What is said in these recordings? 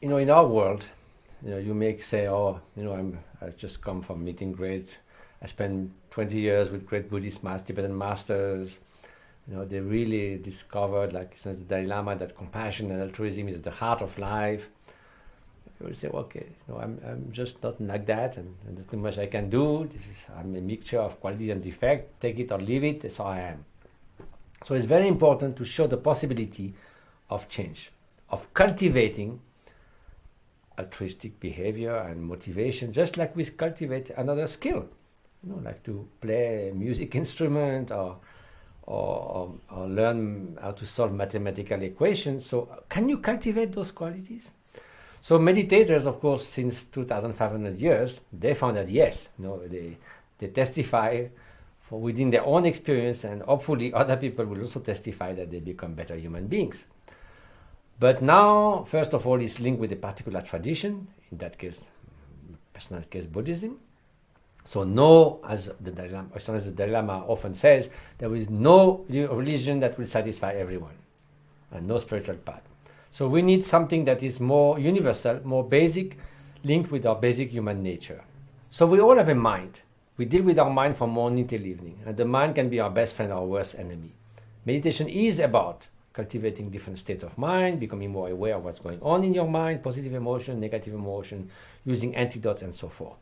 in our world, you may say, oh, I've just come from meeting I spent 20 years with great Buddhist Tibetan masters. They really discovered, like the Dalai Lama, that compassion and altruism is at the heart of life. You will say, okay, I'm just not like that, and there's too much I can do. I'm a mixture of quality and defect. Take it or leave it. That's how I am. So it's very important to show the possibility of change, of cultivating altruistic behavior and motivation, just like we cultivate another skill, like to play a music instrument or learn how to solve mathematical equations. So can you cultivate those qualities? So meditators, of course, since 2,500 years, they found that yes, they testify for within their own experience, and hopefully other people will also testify that they become better human beings. But now, first of all, it's linked with a particular tradition, in that case, personal case Buddhism. So no, as the Dalai Lama often says, there is no religion that will satisfy everyone, and no spiritual path. So we need something that is more universal, more basic, linked with our basic human nature. So we all have a mind. We deal with our mind from morning till evening, and the mind can be our best friend or worst enemy. Meditation is about cultivating different states of mind, becoming more aware of what's going on in your mind, positive emotion, negative emotion, using antidotes and so forth.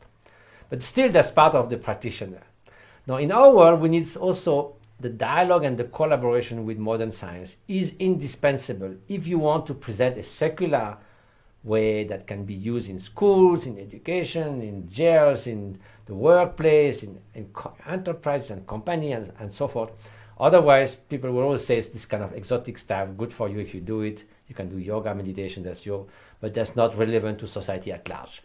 But still, that's part of the practitioner. Now, in our world, we need also the dialogue and the collaboration with modern science is indispensable if you want to present a secular way that can be used in schools, in education, in jails, in the workplace, in enterprise and company and so forth. Otherwise, people will always say it's this kind of exotic stuff, good for you if you do it. You can do yoga, meditation, but that's not relevant to society at large.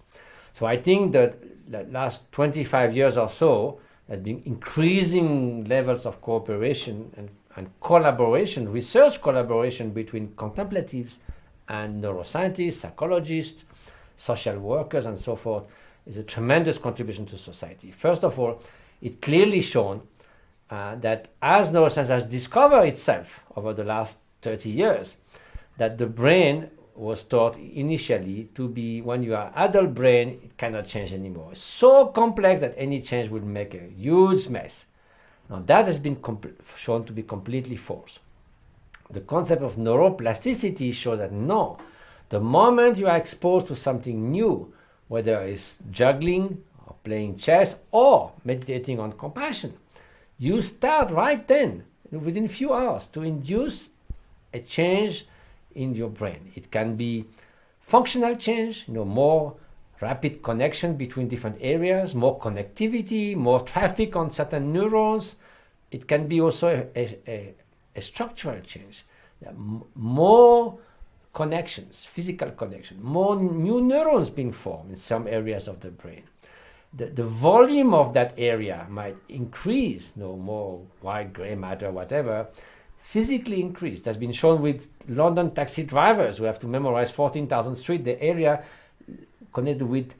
So I think that the last 25 years or so, there's been increasing levels of cooperation and collaboration, research collaboration between contemplatives and neuroscientists, psychologists, social workers, and so forth, is a tremendous contribution to society. First of all, it clearly shown that as neuroscience has discovered itself over the last 30 years, that the brain was thought initially to be, when you are adult brain, it cannot change anymore. It's so complex that any change will make a huge mess. Now that has been shown to be completely false. The concept of neuroplasticity shows that no, the moment you are exposed to something new, whether it's juggling or playing chess or meditating on compassion, you start right then, within a few hours, to induce a change in your brain. It can be functional change, more rapid connection between different areas, more connectivity, more traffic on certain neurons. It can be also a structural change, more connections, physical connection, more new neurons being formed in some areas of the brain. The volume of that area might increase, more white, gray matter, whatever, physically increased. Has been shown with London taxi drivers who have to memorize 14,000 streets. The area connected with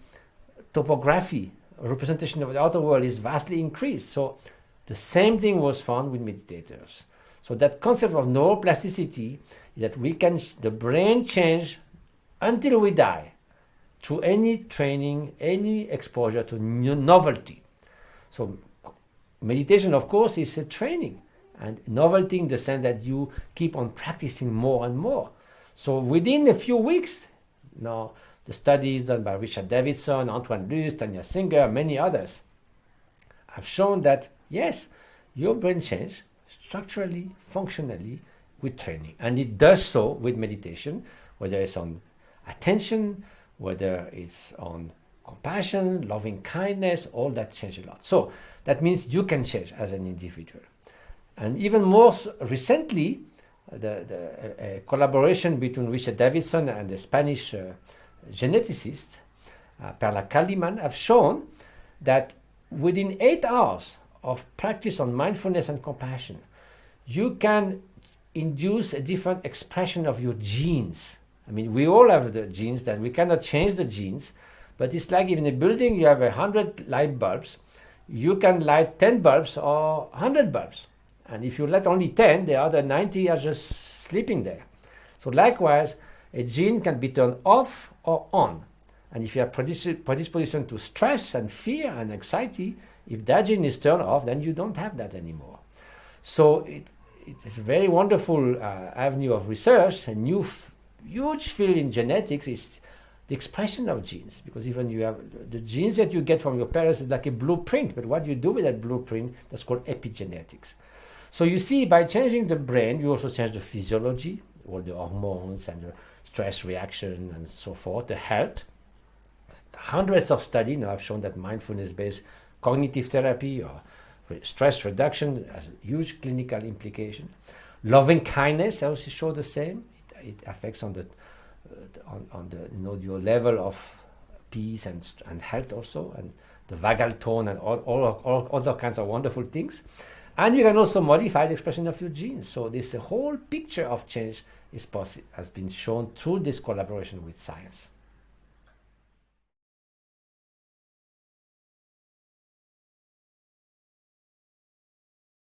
topography, representation of the outer world is vastly increased. So the same thing was found with meditators. So that concept of neuroplasticity is that the brain change until we die through any training, any exposure to new novelty. So meditation, of course, is a training. And novelty in the sense that you keep on practicing more and more. So within a few weeks, now the studies done by Richard Davidson, Antoine Luce, Tanya Singer, many others, have shown that yes, your brain changes structurally, functionally with training. And it does so with meditation, whether it's on attention, whether it's on compassion, loving kindness, all that change a lot. So that means you can change as an individual. And even more recently, the collaboration between Richard Davidson and the Spanish geneticist, Perla Kaliman, have shown that within 8 hours of practice on mindfulness and compassion, you can induce a different expression of your genes. I mean, we all have the genes that we cannot change the genes, but it's like if in a building you have 100 light bulbs, you can light 10 bulbs or 100 bulbs. And if you light only 10, the other 90 are just sleeping there. So likewise, a gene can be turned off or on. And if you have predisposition to stress and fear and anxiety, if that gene is turned off, then you don't have that anymore. So it is a very wonderful avenue of research. A new huge field in genetics is the expression of genes, because even you have the genes that you get from your parents is like a blueprint, but what you do with that blueprint, that's called epigenetics. So you see, by changing the brain, you also change the physiology, all the hormones and the stress reaction and so forth, the health. Hundreds of studies now have shown that mindfulness-based cognitive therapy or stress reduction has a huge clinical implication. Loving kindness also show the same. It affects on the your level of peace and health also, and the vagal tone and all other kinds of wonderful things. And you can also modify the expression of your genes. So this whole picture of change has been shown through this collaboration with science.